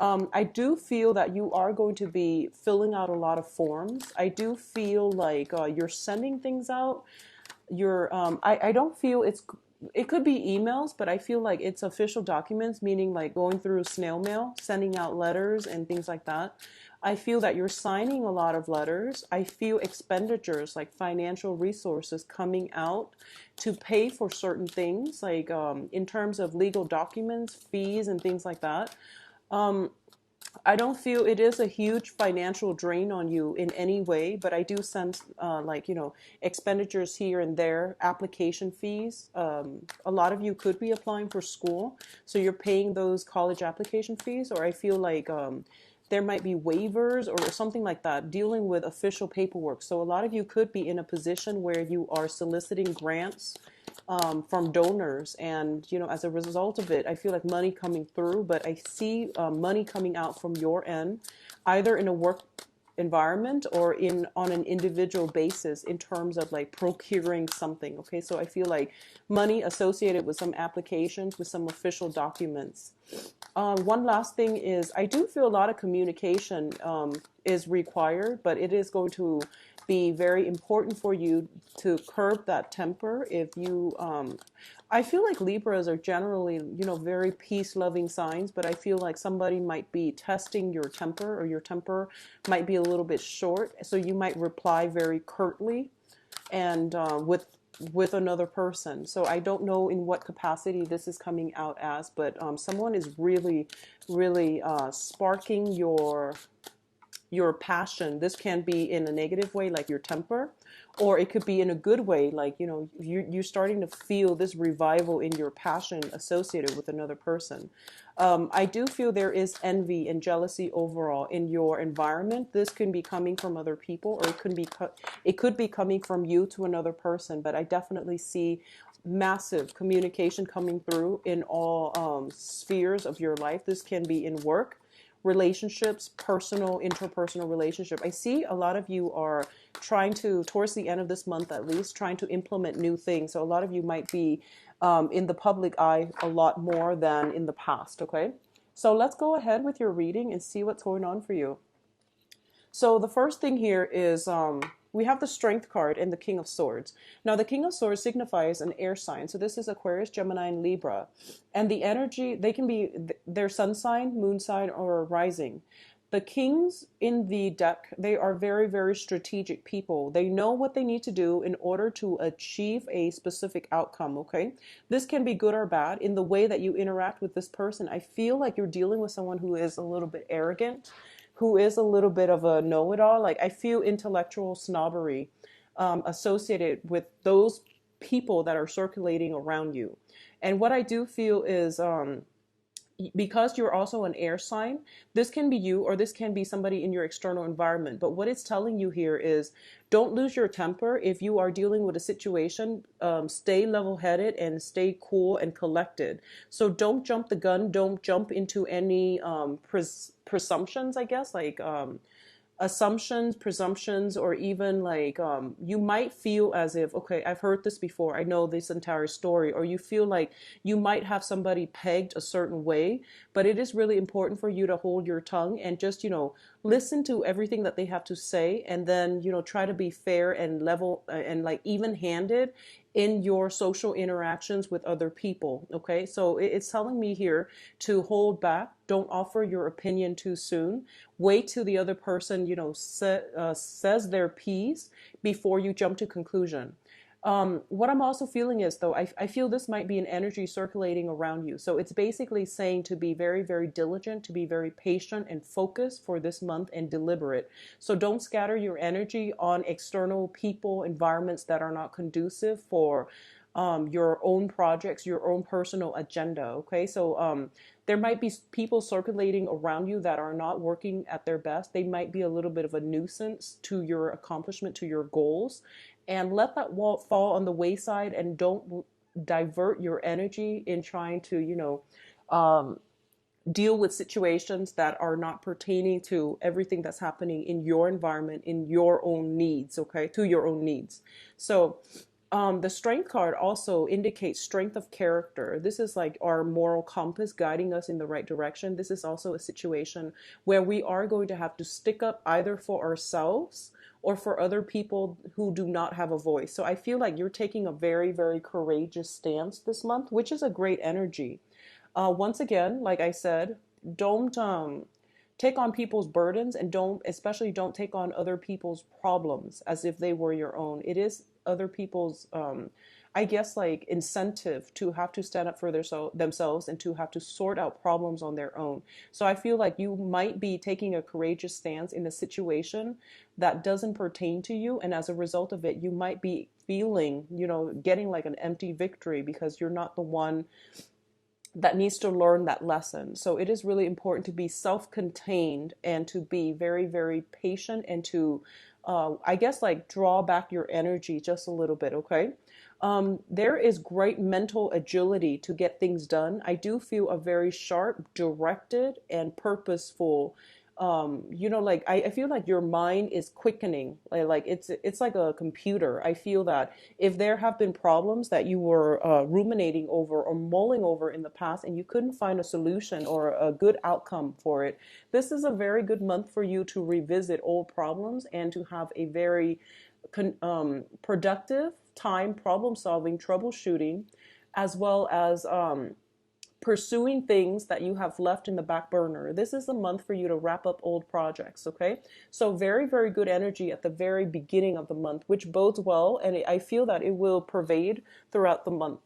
I do feel that you are going to be filling out a lot of forms. I do feel like you're sending things out. I don't feel it could be emails, but I feel like it's official documents, meaning like going through snail mail, sending out letters and things like that. I feel that you're signing a lot of letters. I feel expenditures like financial resources coming out to pay for certain things, like in terms of legal documents, fees, and things like that. Um, I don't feel it is a huge financial drain on you in any way, but I do sense expenditures here and there, application fees. A lot of you could be applying for school, so you're paying those college application fees, or I feel like there might be waivers or something like that, dealing with official paperwork. So a lot of you could be in a position where you are soliciting grants from donors, and as a result of it, I feel like money coming through, but I see money coming out from your end, either in a work environment or in on an individual basis in terms of like procuring something. Okay, so I feel like money associated with some applications, with some official documents. One last thing is I do feel a lot of communication is required, but it is going to be very important for you to curb that temper. If you, I feel like Libras are generally, very peace-loving signs, but I feel like somebody might be testing your temper, or your temper might be a little bit short, so you might reply very curtly and with another person. So I don't know in what capacity this is coming out as, but someone is really, really sparking your passion. This can be in a negative way, like your temper, or it could be in a good way, like you're starting to feel this revival in your passion associated with another person. I do feel there is envy and jealousy overall in your environment. This can be coming from other people, or it could be coming from you to another person, but I definitely see massive communication coming through in all spheres of your life. This can be in work, relationships, personal, interpersonal relationship. I see a lot of you are trying to, towards the end of this month at least, trying to implement new things. So a lot of you might be in the public eye a lot more than in the past, okay? So let's go ahead with your reading and see what's going on for you. So the first thing here is we have the Strength card and the King of Swords. Now the King of Swords signifies an air sign. So this is Aquarius, Gemini, and Libra. And the energy, they can be their sun sign, moon sign, or rising. The kings in the deck, they are very, very strategic people. They know what they need to do in order to achieve a specific outcome, okay? This can be good or bad in the way that you interact with this person. I feel like you're dealing with someone who is a little bit arrogant, who is a little bit of a know-it-all. Like I feel intellectual snobbery associated with those people that are circulating around you. And what I do feel is because you're also an air sign, this can be you or this can be somebody in your external environment. But what it's telling you here is don't lose your temper. If you are dealing with a situation, stay level-headed and stay cool and collected. So don't jump the gun. Don't jump into any presumptions, I guess, like assumptions, presumptions, or even like you might feel as if, okay, I've heard this before, I know this entire story, or you feel like you might have somebody pegged a certain way, but it is really important for you to hold your tongue and just, listen to everything that they have to say, and then, try to be fair and level and like even-handed in your social interactions with other people. Okay, so it's telling me here to hold back. Don't offer your opinion too soon. Wait till the other person, says their piece before you jump to conclusion. What I'm also feeling is, though, I feel this might be an energy circulating around you. So it's basically saying to be very, very diligent, to be very patient and focused for this month and deliberate. So don't scatter your energy on external people, environments that are not conducive for your own projects, your own personal agenda. Okay, so there might be people circulating around you that are not working at their best. They might be a little bit of a nuisance to your accomplishment, to your goals, and let that wall fall on the wayside, and don't divert your energy in trying to, deal with situations that are not pertaining to everything that's happening in your environment, in your own needs, okay, to your own needs. So The strength card also indicates strength of character. This is like our moral compass guiding us in the right direction. This is also a situation where we are going to have to stick up either for ourselves or for other people who do not have a voice. So I feel like you're taking a very, very courageous stance this month, which is a great energy. Once again, like I said, don't take on people's burdens, and especially don't take on other people's problems as if they were your own. It is other people's, I guess, like incentive to have to stand up for themselves and to have to sort out problems on their own. So I feel like you might be taking a courageous stance in a situation that doesn't pertain to you. And as a result of it, you might be feeling, getting like an empty victory because you're not the one that needs to learn that lesson. So it is really important to be self-contained and to be very, very patient and to, I guess, like draw back your energy just a little bit, okay? There is great mental agility to get things done. I do feel a very sharp, directed, and purposeful. Like I feel like your mind is quickening. Like it's like a computer. I feel that if there have been problems that you were ruminating over or mulling over in the past and you couldn't find a solution or a good outcome for it, this is a very good month for you to revisit old problems and to have a very productive time problem solving, troubleshooting, as well as pursuing things that you have left in the back burner. This is the month for you to wrap up old projects, okay? So very, very good energy at the very beginning of the month, which bodes well, and I feel that it will pervade throughout the month.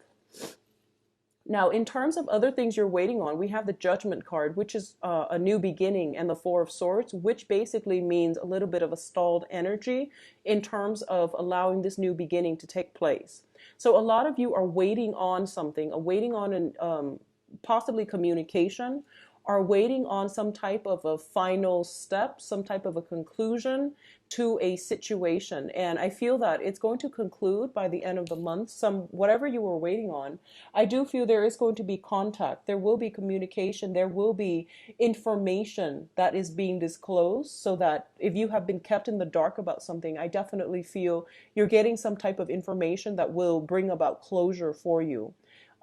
Now, in terms of other things you're waiting on, we have the Judgment card, which is a new beginning, and the Four of Swords, which basically means a little bit of a stalled energy in terms of allowing this new beginning to take place. So a lot of you are waiting on something, waiting on an possibly communication, are waiting on some type of a final step, some type of a conclusion to a situation. And I feel that it's going to conclude by the end of the month, whatever you were waiting on. I do feel there is going to be contact, there will be communication, there will be information that is being disclosed, so that if you have been kept in the dark about something, I definitely feel you're getting some type of information that will bring about closure for you.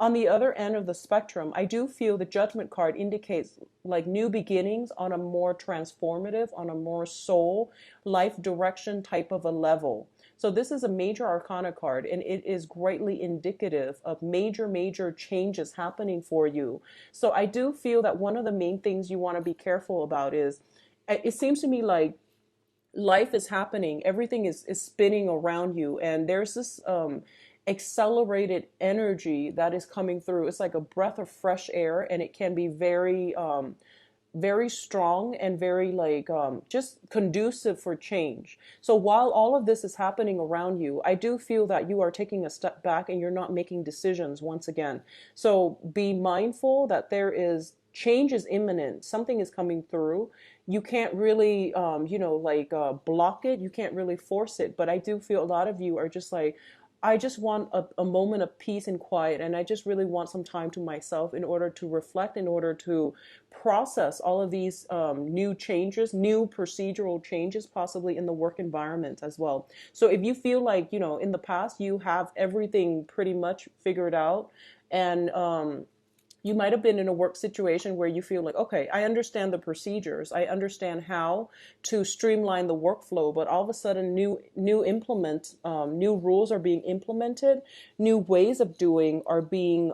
On the other end of the spectrum, I do feel the Judgment card indicates like new beginnings on a more transformative, on a more soul, life direction type of a level. So this is a major arcana card, and it is greatly indicative of major, major changes happening for you. So I do feel that one of the main things you want to be careful about is, it seems to me like life is happening, everything is spinning around you, and there's this accelerated energy that is coming through. It's like a breath of fresh air, and it can be very very strong and very like just conducive for change. So while all of this is happening around you, I do feel that you are taking a step back and you're not making decisions once again. So be mindful that there is change is imminent. Something is coming through. You can't really block it. You can't really force it. But I do feel a lot of you are just like, I just want a moment of peace and quiet, and I just really want some time to myself in order to reflect, in order to process all of these new changes, new procedural changes, possibly in the work environment as well. So if you feel like, in the past you have everything pretty much figured out, and you might have been in a work situation where you feel like, okay, I understand the procedures, I understand how to streamline the workflow, but all of a sudden new rules are being implemented, new ways of doing are being,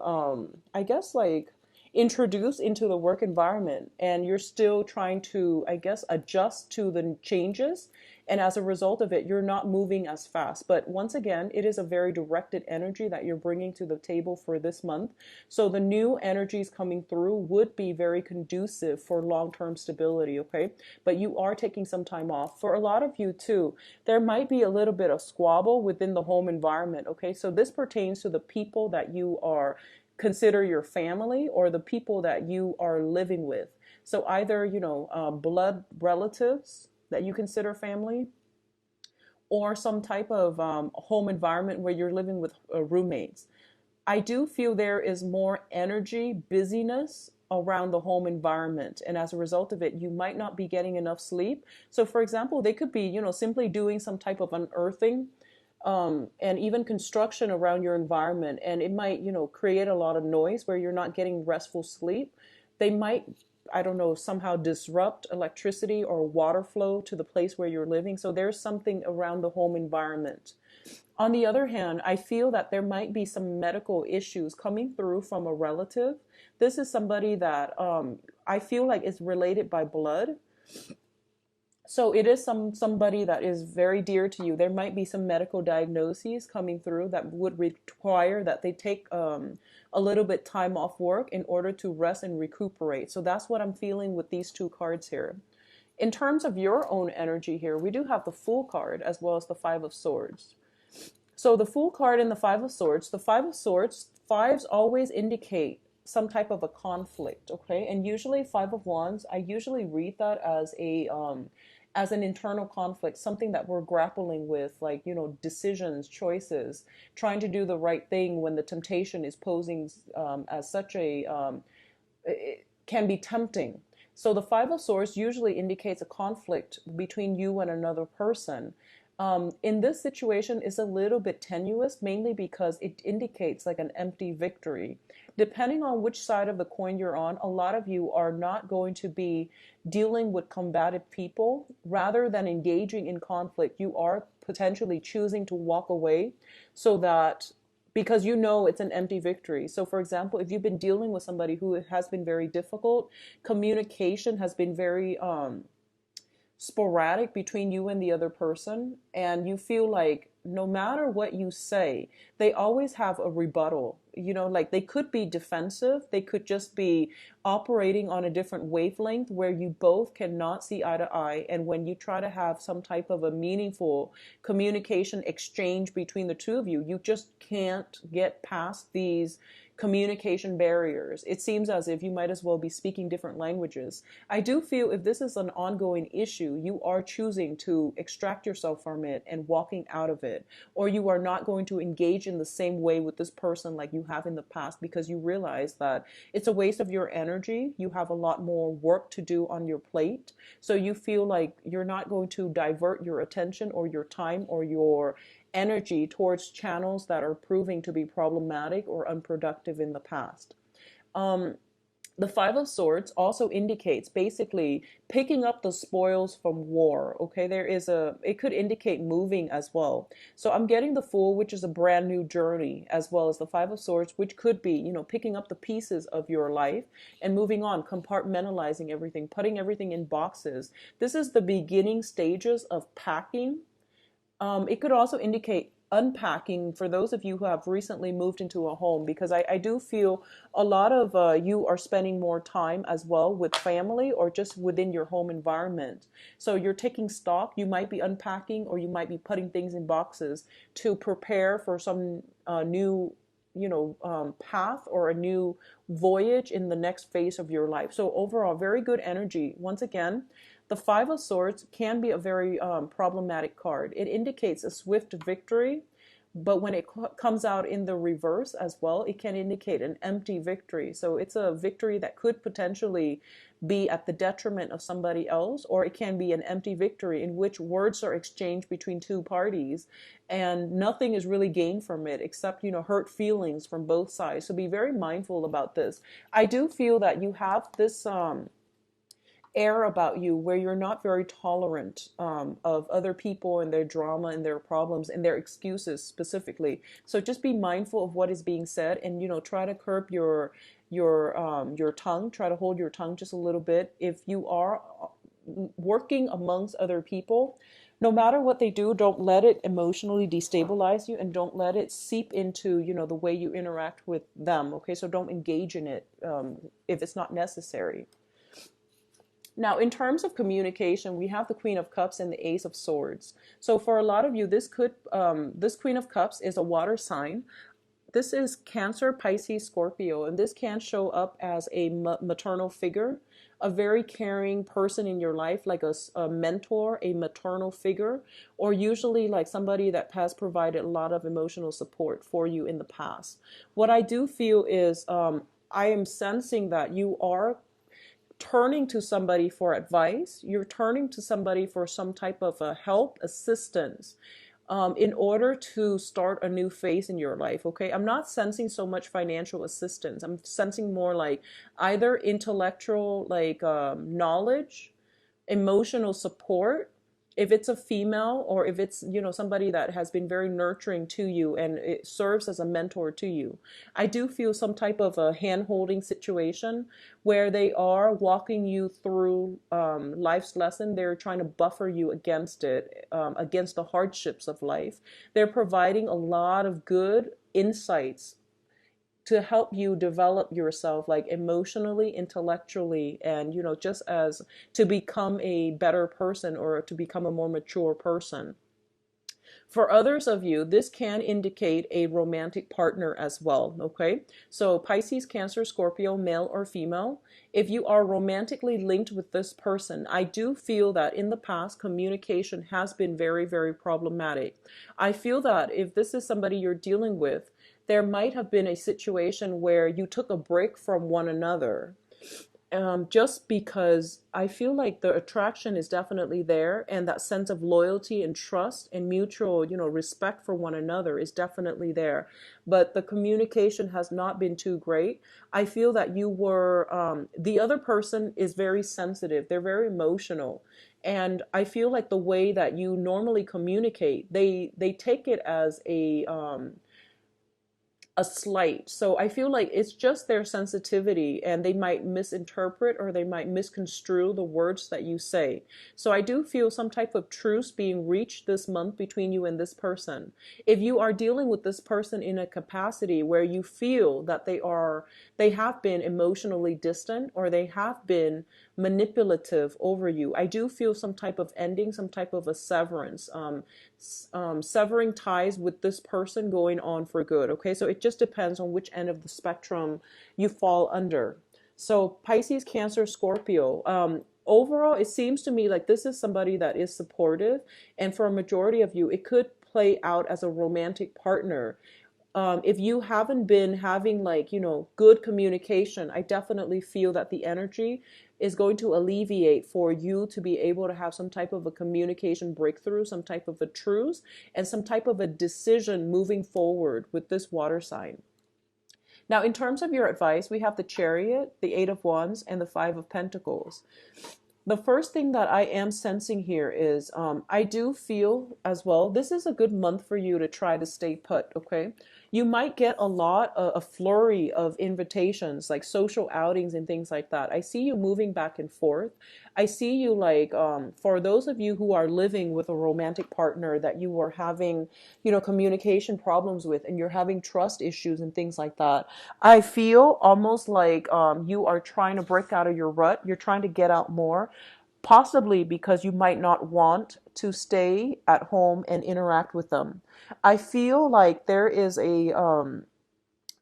I guess, like introduced into the work environment, and you're still trying to, I guess, adjust to the changes. And as a result of it, you're not moving as fast. But once again, it is a very directed energy that you're bringing to the table for this month. So the new energies coming through would be very conducive for long-term stability, okay? But you are taking some time off. For a lot of you too, there might be a little bit of squabble within the home environment, okay? So this pertains to the people that you are consider your family, or the people that you are living with. So either, blood relatives that you consider family, or some type of home environment where you're living with roommates. I do feel there is more energy, busyness around the home environment, and as a result of it, you might not be getting enough sleep. So for example, they could be, simply doing some type of unearthing and even construction around your environment. And it might, create a lot of noise where you're not getting restful sleep. They might, I don't know, somehow disrupt electricity or water flow to the place where you're living. So there's something around the home environment. On the other hand, I feel that there might be some medical issues coming through from a relative. This is somebody that I feel like is related by blood. So it is somebody that is very dear to you. There might be some medical diagnoses coming through that would require that they take a little bit time off work in order to rest and recuperate. So that's what I'm feeling with these two cards here. In terms of your own energy here, we do have the Fool card as well as the Five of Swords. So the Fool card and the Five of Swords, the Five of Swords, fives always indicate some type of a conflict, okay? And usually Five of Wands, I usually read that as an internal conflict, something that we're grappling with, like, decisions, choices, trying to do the right thing when the temptation is posing as such it can be tempting. So the Five of Swords usually indicates a conflict between you and another person. In this situation is a little bit tenuous, mainly because it indicates like an empty victory. Depending on which side of the coin you're on, a lot of you are not going to be dealing with combative people. Rather than engaging in conflict, you are potentially choosing to walk away so that because it's an empty victory. So for example, if you've been dealing with somebody who has been very difficult, communication has been very sporadic between you and the other person, and you feel like no matter what you say, they always have a rebuttal. Like they could be defensive, they could just be operating on a different wavelength where you both cannot see eye to eye. And when you try to have some type of a meaningful communication exchange between the two of you, you just can't get past these communication barriers. It seems as if you might as well be speaking different languages. I do feel if this is an ongoing issue, you are choosing to extract yourself from it and walking out of it, or you are not going to engage in the same way with this person like you have in the past because you realize that it's a waste of your energy. You have a lot more work to do on your plate. So you feel like you're not going to divert your attention or your time or your energy towards channels that are proving to be problematic or unproductive in the past. The Five of Swords also indicates basically picking up the spoils from war. Okay, it could indicate moving as well. So I'm getting the Fool, which is a brand new journey, as well as the Five of Swords, which could be, picking up the pieces of your life and moving on, compartmentalizing everything, putting everything in boxes. This is the beginning stages of packing. It could also indicate unpacking for those of you who have recently moved into a home, because I do feel a lot of you are spending more time as well with family or just within your home environment. So you're taking stock, you might be unpacking, or you might be putting things in boxes to prepare for some new path or a new voyage in the next phase of your life. So overall, very good energy. Once again, the Five of Swords can be a very problematic card. It indicates a swift victory, but when it comes out in the reverse as well, it can indicate an empty victory. So it's a victory that could potentially be at the detriment of somebody else, or it can be an empty victory in which words are exchanged between two parties and nothing is really gained from it except, hurt feelings from both sides. So be very mindful about this. I do feel that you have this air about you where you're not very tolerant of other people and their drama and their problems and their excuses specifically. So just be mindful of what is being said, and try to curb your tongue. Try to hold your tongue just a little bit. If you are working amongst other people, no matter what they do, don't let it emotionally destabilize you, and don't let it seep into the way you interact with them. Okay, so don't engage in it if it's not necessary. Now, in terms of communication, we have the Queen of Cups and the Ace of Swords. So for a lot of you, this Queen of Cups is a water sign. This is Cancer, Pisces, Scorpio, and this can show up as a maternal figure, a very caring person in your life, like a mentor, a maternal figure, or usually like somebody that has provided a lot of emotional support for you in the past. What I do feel is I am sensing that you are turning to somebody for advice. You're turning to somebody for some type of help, assistance. in order to start a new phase in your life. Okay, I'm not sensing so much financial assistance. I'm sensing more like either intellectual, like knowledge, emotional support, if it's a female, or if it's, somebody that has been very nurturing to you and it serves as a mentor to you. I do feel some type of a hand holding situation where they are walking you through life's lesson. They're trying to buffer you against it, against the hardships of life. They're providing a lot of good insights to help you develop yourself, like emotionally, intellectually, and just as to become a better person or to become a more mature person. For others of you, this can indicate a romantic partner as well, okay? So Pisces, Cancer, Scorpio, male or female, if you are romantically linked with this person, I do feel that in the past, communication has been very, very problematic. I feel that if this is somebody you're dealing with, there might have been a situation where you took a break from one another, just because I feel like the attraction is definitely there, and that sense of loyalty and trust and mutual, respect for one another is definitely there. But the communication has not been too great. I feel that the other person is very sensitive. They're very emotional. And I feel like the way that you normally communicate, they take it as a slight. So I feel like it's just their sensitivity, and they might misinterpret or they might misconstrue the words that you say. So I do feel some type of truce being reached this month between you and this person. If you are dealing with this person in a capacity where you feel that they have been emotionally distant, or they have been manipulative over you, I do feel some type of ending, some type of a severance, severing ties with this person going on for good. Okay, so it just depends on which end of the spectrum you fall under. So Pisces, Cancer, Scorpio, overall it seems to me like this is somebody that is supportive, and for a majority of you it could play out as a romantic partner. If you haven't been having, like, good communication, I definitely feel that the energy is going to alleviate for you to be able to have some type of a communication breakthrough, some type of a truce, and some type of a decision moving forward with this water sign. Now, in terms of your advice, we have the Chariot, the Eight of Wands, and the Five of Pentacles. The first thing that I am sensing here is I do feel as well, this is a good month for you to try to stay put, okay? You might get a flurry of invitations, like social outings and things like that. I see you moving back and forth. I see you, like, for those of you who are living with a romantic partner that you are having, communication problems with, and you're having trust issues and things like that. I feel almost like you are trying to break out of your rut. You're trying to get out more, possibly because you might not want to stay at home and interact with them. I feel like there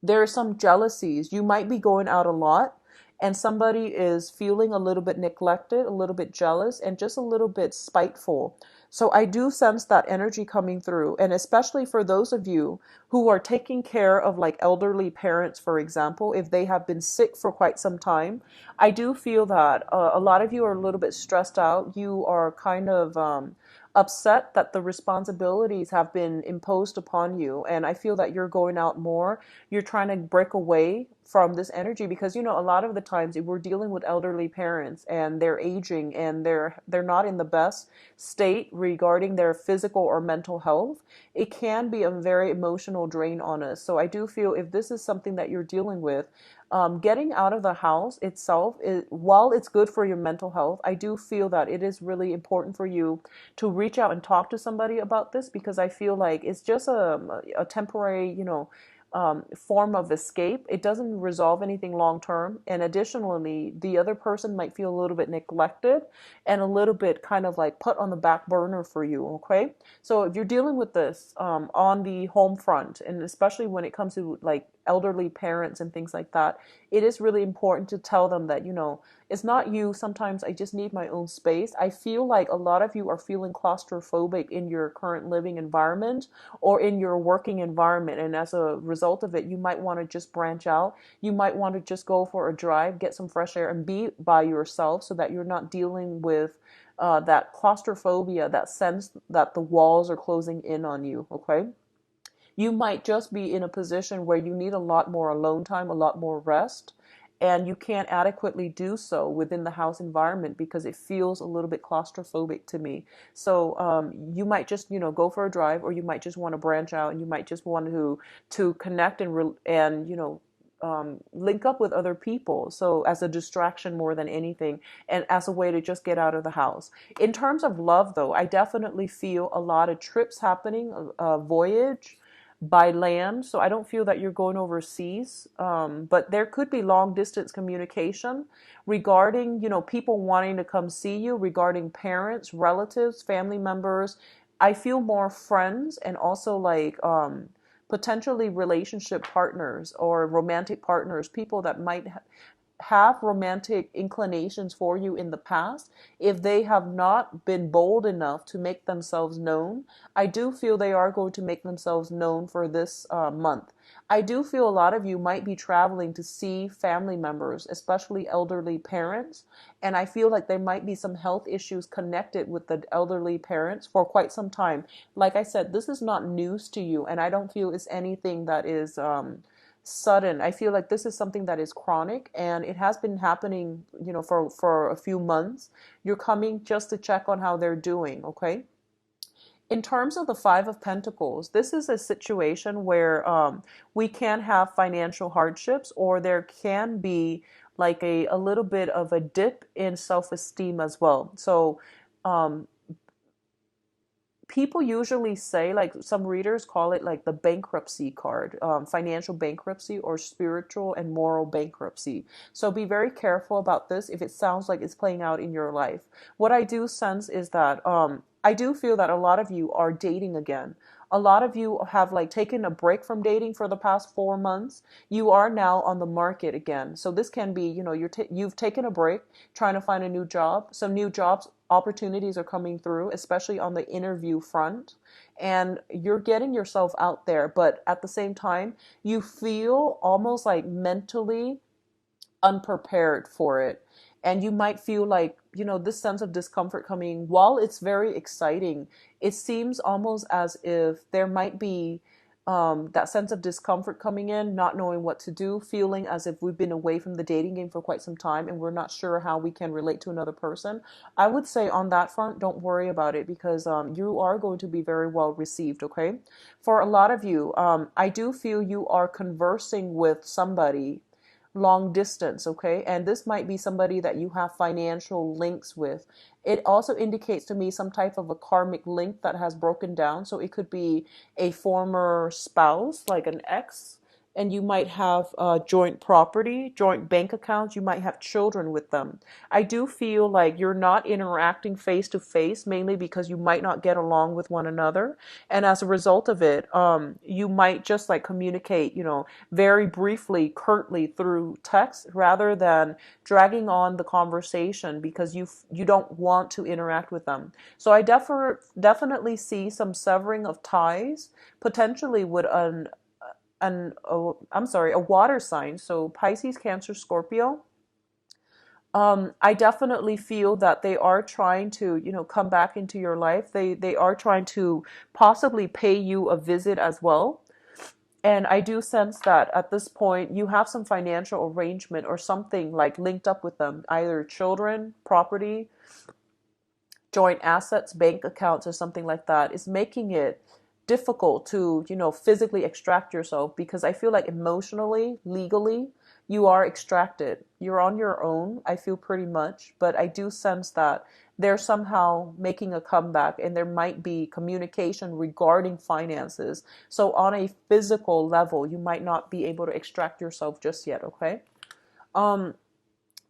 are some jealousies. You might be going out a lot, and somebody is feeling a little bit neglected, a little bit jealous, and just a little bit spiteful. So I do sense that energy coming through. And especially for those of you who are taking care of, like, elderly parents, for example, if they have been sick for quite some time, I do feel that a lot of you are a little bit stressed out. You are kind of upset that the responsibilities have been imposed upon you. And I feel that you're going out more. You're trying to break away from this energy because, a lot of the times if we're dealing with elderly parents and they're aging and they're not in the best state regarding their physical or mental health, it can be a very emotional drain on us. So I do feel if this is something that you're dealing with, getting out of the house itself, while it's good for your mental health, I do feel that it is really important for you to reach out and talk to somebody about this, because I feel like it's just a temporary, form of escape. It doesn't resolve anything long term. And additionally, the other person might feel a little bit neglected and a little bit kind of like put on the back burner for you. Okay. So if you're dealing with this on the home front, and especially when it comes to, like, elderly parents and things like that, it is really important to tell them that, it's not you. Sometimes I just need my own space. I feel like a lot of you are feeling claustrophobic in your current living environment or in your working environment. And as a result of it, you might want to just branch out. You might want to just go for a drive, get some fresh air, and be by yourself so that you're not dealing with that claustrophobia, that sense that the walls are closing in on you, okay? You might just be in a position where you need a lot more alone time, a lot more rest, and you can't adequately do so within the house environment because it feels a little bit claustrophobic to me. So you might just, go for a drive, or you might just want to branch out, and you might just want to connect and link up with other people. So as a distraction more than anything, and as a way to just get out of the house. In terms of love, though, I definitely feel a lot of trips happening, a voyage by land. So I don't feel that you're going overseas, but there could be long distance communication regarding, people wanting to come see you, regarding parents, relatives, family members. I feel more friends, and also like potentially relationship partners or romantic partners, people that might have romantic inclinations for you in the past. If they have not been bold enough to make themselves known, I do feel they are going to make themselves known for this month. I do feel a lot of you might be traveling to see family members, especially elderly parents. And I feel like there might be some health issues connected with the elderly parents for quite some time. Like I said, this is not news to you, and I don't feel it's anything that is sudden. I feel like this is something that is chronic, and it has been happening, for a few months. You're coming just to check on how they're doing, okay? In terms of the Five of Pentacles, this is a situation where we can have financial hardships, or there can be like a little bit of a dip in self-esteem as well. So um, people usually say, like some readers call it like the bankruptcy card, financial bankruptcy or spiritual and moral bankruptcy. So be very careful about this if it sounds like it's playing out in your life. What I do sense is that I do feel that a lot of you are dating again. A lot of you have like taken a break from dating for the past 4 months. You are now on the market again. So this can be, you've taken a break trying to find a new job. Some new jobs opportunities are coming through, especially on the interview front. And you're getting yourself out there, but at the same time, you feel almost like mentally unprepared for it. And you might feel like, this sense of discomfort coming. While it's very exciting, it seems almost as if there might be that sense of discomfort coming in, not knowing what to do, feeling as if we've been away from the dating game for quite some time and we're not sure how we can relate to another person. I would say on that front, don't worry about it, because you are going to be very well received, okay? For a lot of you, I do feel you are conversing with somebody long distance, okay? And this might be somebody that you have financial links with. It also indicates to me some type of a karmic link that has broken down. So it could be a former spouse, like an ex, and you might have joint property, joint bank accounts. You might have children with them. I do feel like you're not interacting face to face, mainly because you might not get along with one another. And as a result of it, you might just like communicate, very briefly, curtly through text, rather than dragging on the conversation because you don't want to interact with them. So I definitely see some severing of ties, potentially with a water sign, so Pisces, Cancer, Scorpio. I definitely feel that they are trying to, come back into your life. They are trying to possibly pay you a visit as well. And I do sense that at this point you have some financial arrangement or something like linked up with them, either children, property, joint assets, bank accounts, or something like that. Is making it difficult to, physically extract yourself, because I feel like emotionally, legally, you are extracted. You're on your own, I feel, pretty much, but I do sense that they're somehow making a comeback, and there might be communication regarding finances. So on a physical level, you might not be able to extract yourself just yet, okay? Um,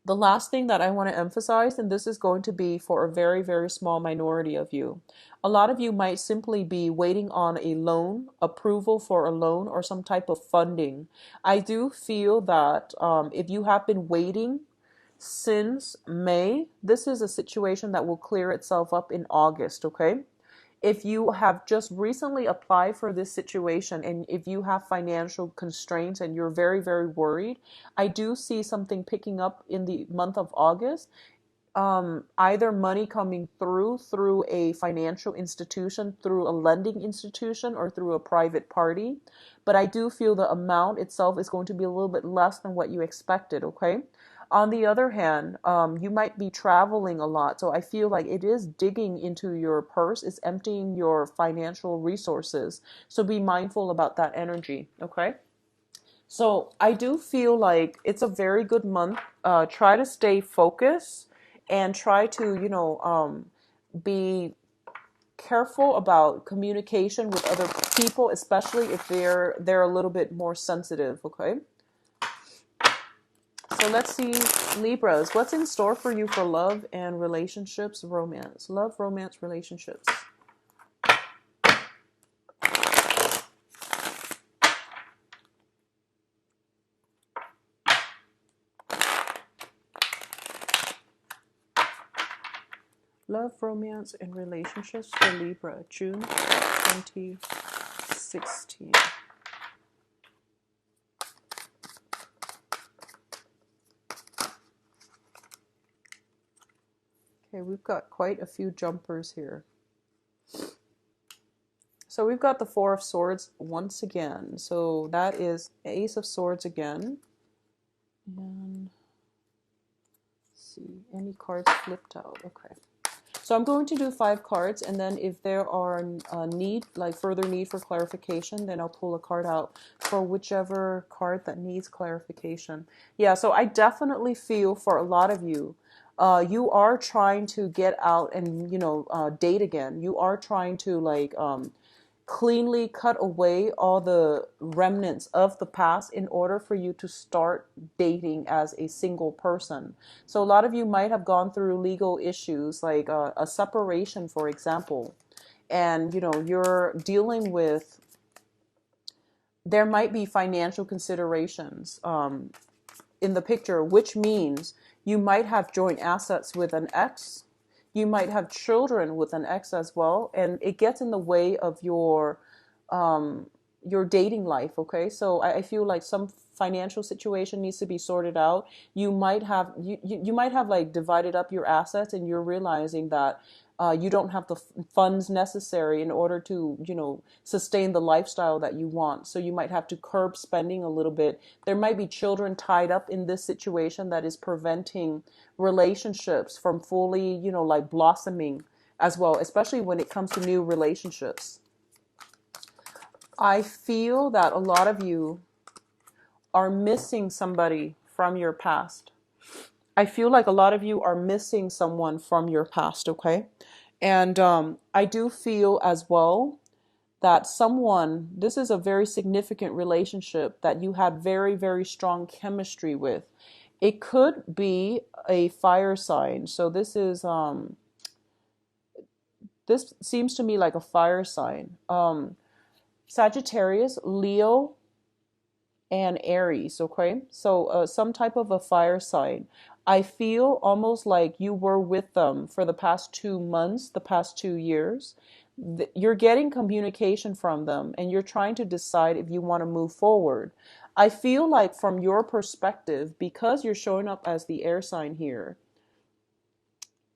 the last thing that I want to emphasize, and this is going to be for a very, very small minority of you. A lot of you might simply be waiting on a loan, approval for a loan, or some type of funding. I do feel that if you have been waiting since May, this is a situation that will clear itself up in August, okay? If you have just recently applied for this situation, and if you have financial constraints and you're very, very worried, I do see something picking up in the month of August. either money coming through a financial institution, through a lending institution, or through a private party. But I do feel the amount itself is going to be a little bit less than what you expected, okay? On the other hand, you might be traveling a lot. So I feel like it is digging into your purse, it's emptying your financial resources. So be mindful about that energy, okay? So I do feel like it's a very good month. Try to stay focused and try to, be careful about communication with other people, especially if they're a little bit more sensitive. Okay. So let's see, Libras, what's in store for you for love and relationships, romance, love, romance, relationships. Love, romance, and relationships for Libra, June 2016. Okay, we've got quite a few jumpers here. So we've got the Four of Swords once again. So that is Ace of Swords again. And let's see, any cards flipped out? Okay. So I'm going to do 5 cards, and then if there are further need for clarification, then I'll pull a card out for whichever card that needs clarification. Yeah, so I definitely feel for a lot of you, you are trying to get out and, date again. You are trying to cleanly cut away all the remnants of the past in order for you to start dating as a single person. So a lot of you might have gone through legal issues like a separation, for example, and you're dealing with, there might be financial considerations in the picture, which means you might have joint assets with an ex. You might have children with an ex as well, and it gets in the way of your dating life. Okay, so I feel like some financial situation needs to be sorted out. You might have like divided up your assets, and you're realizing that you don't have the funds necessary in order to sustain the lifestyle that you want. So you might have to curb spending a little bit. There might be children tied up in this situation that is preventing relationships from fully blossoming as well, especially when it comes to new relationships. I feel that a lot of you are missing somebody from your past. I feel like a lot of you are missing someone from your past, okay? And I do feel as well that this is a very significant relationship that you had very, very strong chemistry with. It could be a fire sign. So this seems to me like a fire sign. Sagittarius, Leo, and Aries, okay? So some type of a fire sign. I feel almost like you were with them for the past 2 months, the past 2 years. You're getting communication from them, and you're trying to decide if you want to move forward. I feel like from your perspective, because you're showing up as the air sign here,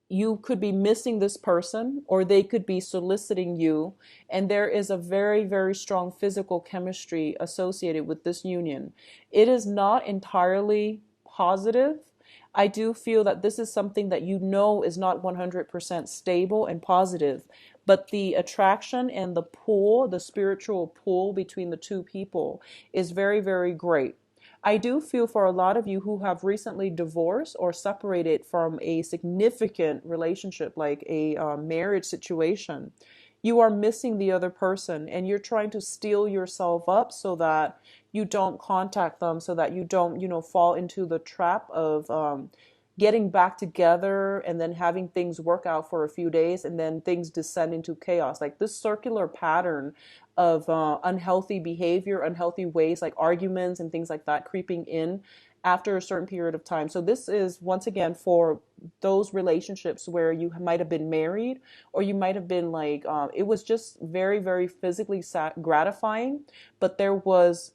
you could be missing this person, or they could be soliciting you, and there is a very, very strong physical chemistry associated with this union. It is not entirely positive. I do feel that this is something that is not 100% stable and positive, but the attraction and the pull, the spiritual pull between the two people is very, very great. I do feel for a lot of you who have recently divorced or separated from a significant relationship, like a marriage situation, you are missing the other person, and you're trying to steel yourself up so that you don't contact them, so that you don't, fall into the trap of getting back together and then having things work out for a few days and then things descend into chaos. Like this circular pattern of unhealthy behavior, unhealthy ways, like arguments and things like that creeping in after a certain period of time. So this is once again for those relationships where you might have been married, or you might have been it was just very, very physically gratifying, but there was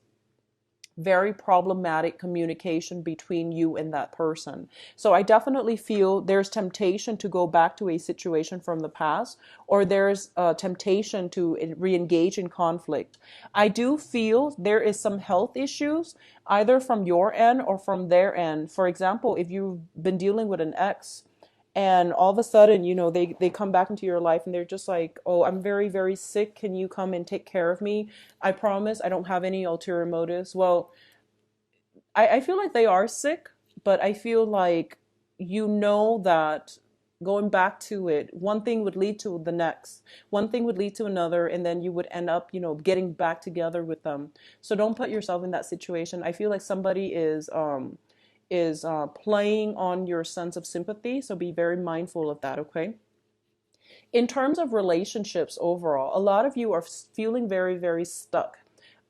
very problematic communication between you and that person. So I definitely feel there's temptation to go back to a situation from the past, or there's a temptation to re-engage in conflict. I do feel there is some health issues either from your end or from their end. For example, if you've been dealing with an ex and all of a sudden, they come back into your life and they're just like, oh, I'm very, very sick, can you come and take care of me? I promise I don't have any ulterior motives. Well, I feel like they are sick, but I feel like that going back to it, one thing would lead to the next, one thing would lead to another, and then you would end up, getting back together with them. So don't put yourself in that situation. I feel like somebody is playing on your sense of sympathy, so be very mindful of that, okay? In terms of relationships overall, a lot of you are feeling very, very stuck.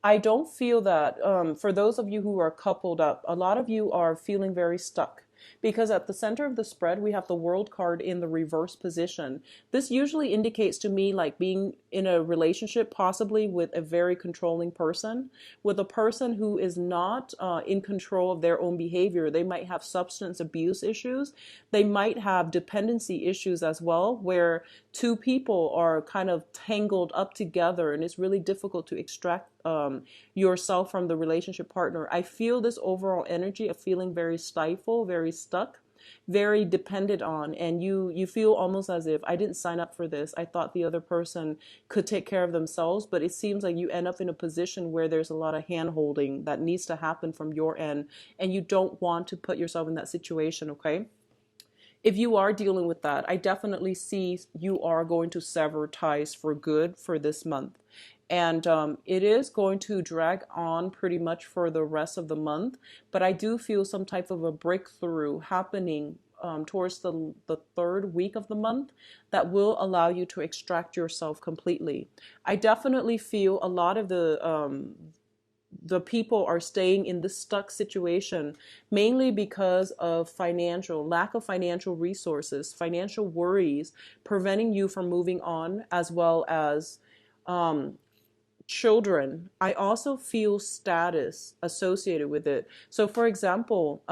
I don't feel that for those of you who are coupled up, a lot of you are feeling very stuck because at the center of the spread, we have the world card in the reverse position. This usually indicates to me like being in a relationship, possibly with a very controlling person, with a person who is not in control of their own behavior. They might have substance abuse issues. They might have dependency issues as well, where two people are kind of tangled up together and it's really difficult to extract yourself from the relationship partner. I feel this overall energy of feeling very stifled, very stuck, very dependent on, and you feel almost as if I didn't sign up for this. I thought the other person could take care of themselves, but it seems like you end up in a position where there's a lot of hand holding that needs to happen from your end, and you don't want to put yourself in that situation, okay? If you are dealing with that, I definitely see you are going to sever ties for good for this month. And it is going to drag on pretty much for the rest of the month. But I do feel some type of a breakthrough happening towards the third week of the month that will allow you to extract yourself completely. I definitely feel a lot of the people are staying in this stuck situation mainly because of lack of financial resources, financial worries preventing you from moving on, as well as um, children. I also feel status associated with it. So, for example,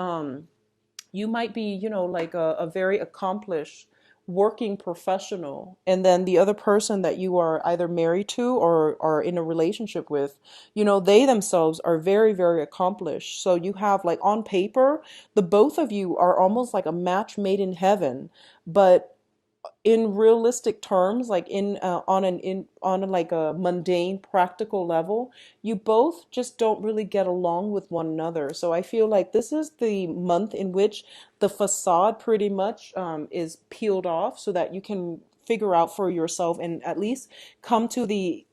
you might be, like a very accomplished working professional, and then the other person that you are either married to or are in a relationship with, they themselves are very, very accomplished. So you have like on paper, the both of you are almost like a match made in heaven, but in realistic terms, like on like a mundane practical level, you both just don't really get along with one another. So I feel like this is the month in which the facade pretty much is peeled off so that you can figure out for yourself and at least come to the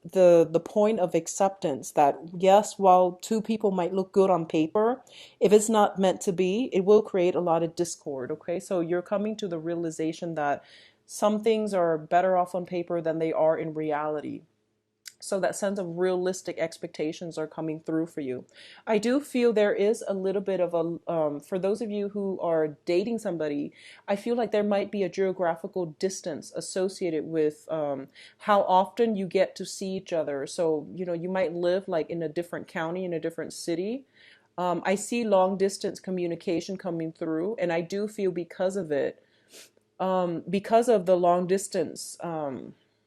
point of acceptance that yes, while two people might look good on paper, if it's not meant to be, it will create a lot of discord, okay? So you're coming to the realization that some things are better off on paper than they are in reality. So that sense of realistic expectations are coming through for you. I do feel there is a little bit of for those of you who are dating somebody, I feel like there might be a geographical distance associated with how often you get to see each other. So, you might live like in a different county, in a different city. I see long distance communication coming through, and I do feel because of the long distance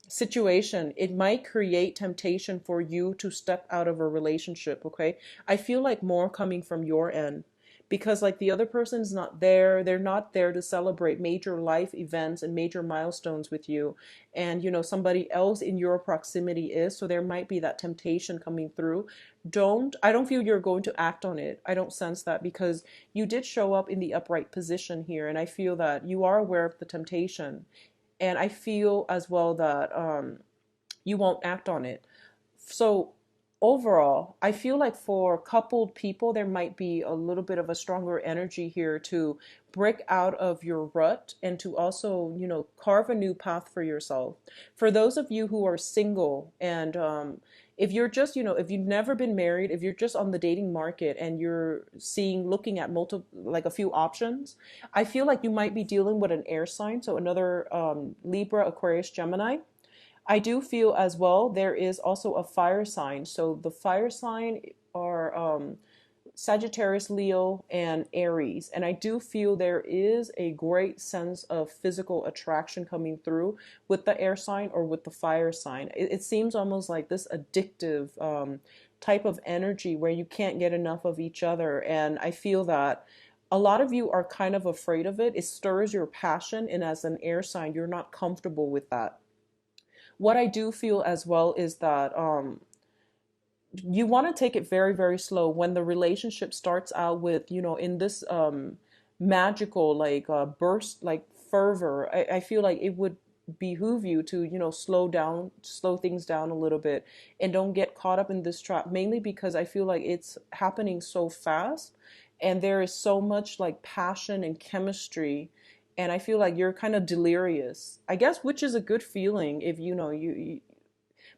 situation, it might create temptation for you to step out of a relationship, okay? I feel like more coming from your end because like the other person's not there. They're not there to celebrate major life events and major milestones with you. And somebody else in your proximity is, so there might be that temptation coming through. I don't feel you're going to act on it. I don't sense that because you did show up in the upright position here, and I feel that you are aware of the temptation. And I feel as well that you won't act on it. So overall, I feel like for coupled people, there might be a little bit of a stronger energy here to break out of your rut and to also, carve a new path for yourself. For those of you who are single and if you're just, if you've never been married, if you're just on the dating market and you're looking at like a few options, I feel like you might be dealing with an air sign. So another Libra, Aquarius, Gemini. I do feel as well there is also a fire sign. So the fire sign are Sagittarius, Leo, and Aries. And I do feel there is a great sense of physical attraction coming through with the air sign or with the fire sign. It seems almost like this addictive type of energy where you can't get enough of each other. And I feel that a lot of you are kind of afraid of it. It stirs your passion. And as an air sign, you're not comfortable with that. What I do feel as well is that you want to take it very, very slow when the relationship starts out with, in this magical, like burst, like fervor. I feel like it would behoove you to, slow things down a little bit and don't get caught up in this trap, mainly because I feel like it's happening so fast and there is so much like passion and chemistry. And I feel like you're kind of delirious, I guess, which is a good feeling if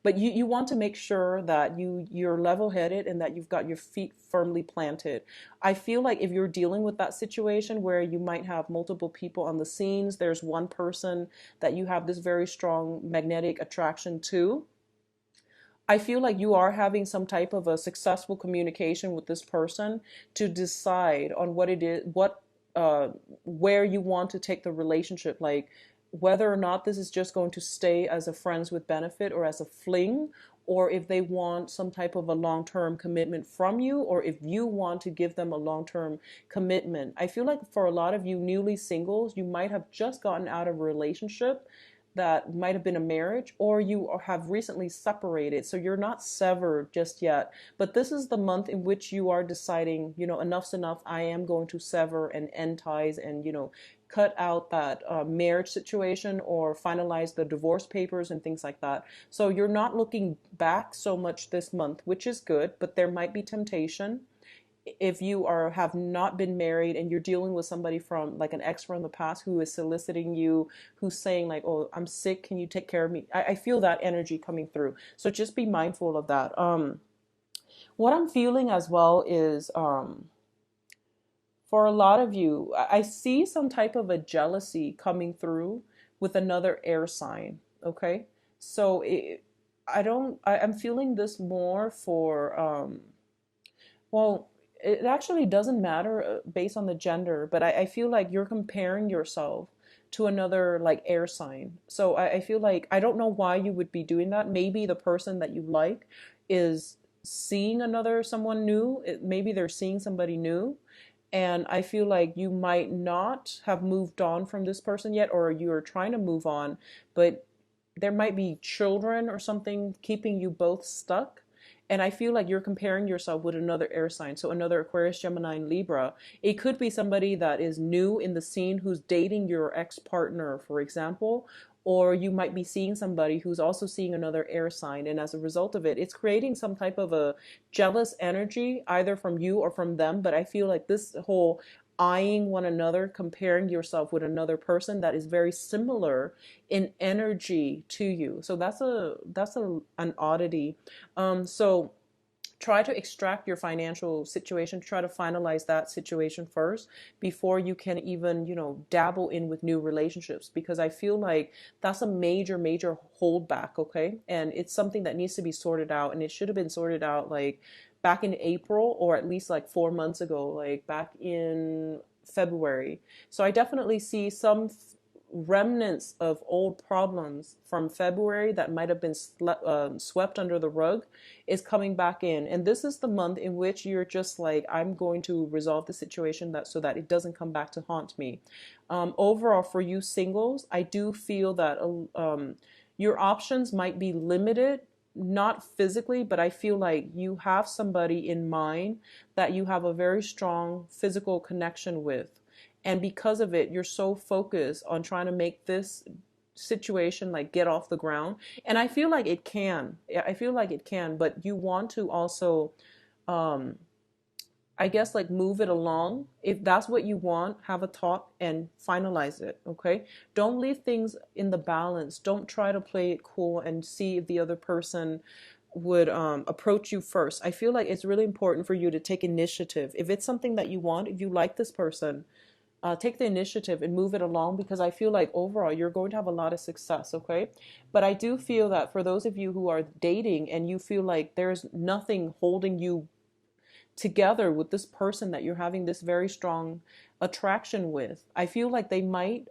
but you want to make sure that you're level-headed and that you've got your feet firmly planted. I feel like if you're dealing with that situation where you might have multiple people on the scenes, there's one person that you have this very strong magnetic attraction to. I feel like you are having some type of a successful communication with this person to decide on what it is, where you want to take the relationship, like whether or not this is just going to stay as a friends with benefit or as a fling, or if they want some type of a long-term commitment from you, or if you want to give them a long-term commitment. I feel like for a lot of you newly singles, you might have just gotten out of a relationship that might have been a marriage, or you have recently separated, so you're not severed just yet. But this is the month in which you are deciding, enough's enough. I am going to sever and end ties and, cut out that marriage situation or finalize the divorce papers and things like that. So you're not looking back so much this month, which is good, but there might be temptation if you have not been married and you're dealing with somebody from like an ex from the past who is soliciting you, who's saying like, oh, I'm sick, can you take care of me? I feel that energy coming through, so just be mindful of that. What I'm feeling as well is for a lot of you, I see some type of a jealousy coming through with another air sign. Okay, so I'm feeling this more for well, it actually doesn't matter based on the gender, but I feel like you're comparing yourself to another like air sign. So I feel like I don't know why you would be doing that. Maybe the person that you like is seeing someone new. Maybe they're seeing somebody new. And I feel like you might not have moved on from this person yet, or you are trying to move on, but there might be children or something keeping you both stuck. And I feel like you're comparing yourself with another air sign. So another Aquarius, Gemini, and Libra. It could be somebody that is new in the scene who's dating your ex-partner, for example. Or you might be seeing somebody who's also seeing another air sign. And as a result of it, it's creating some type of a jealous energy, either from you or from them. But I feel like this whole eyeing one another, comparing yourself with another person that is very similar in energy to you. So that's an oddity. So try to extract your financial situation, try to finalize that situation first before you can even, dabble in with new relationships, because I feel like that's a major, major holdback. Okay. And it's something that needs to be sorted out, and it should have been sorted out like back in April, or at least like 4 months ago, like back in February. So I definitely see some remnants of old problems from February that might have been swept under the rug is coming back in. And this is the month in which you're just like, I'm going to resolve the situation so that it doesn't come back to haunt me. Overall, for you singles, I do feel that your options might be limited, not physically, but I feel like you have somebody in mind that you have a very strong physical connection with. And because of it, you're so focused on trying to make this situation like get off the ground. And I feel like it can. I feel like it can, but you want to also, I guess, like move it along. If that's what you want, have a talk and finalize it. Okay. Don't leave things in the balance. Don't try to play it cool and see if the other person would approach you first. I feel like it's really important for you to take initiative. If it's something that you want, if you like this person, take the initiative and move it along, because I feel like overall you're going to have a lot of success. Okay. But I do feel that for those of you who are dating and you feel like there's nothing holding you together with this person that you're having this very strong attraction with. I feel like they might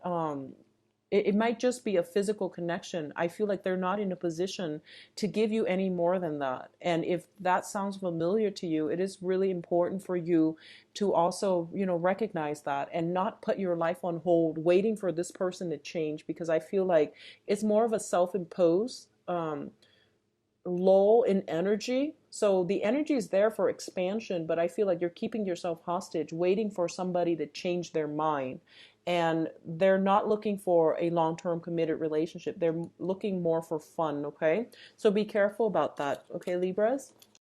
it might just be a physical connection. I feel like they're not in a position to give you any more than that. And if that sounds familiar to you, it is really important for you to also, recognize that and not put your life on hold waiting for this person to change, because I feel like it's more of a self-imposed lull in energy. So the energy is there for expansion, but I feel like you're keeping yourself hostage, waiting for somebody to change their mind. And they're not looking for a long-term committed relationship. They're looking more for fun, okay? So be careful about that, okay, Libras?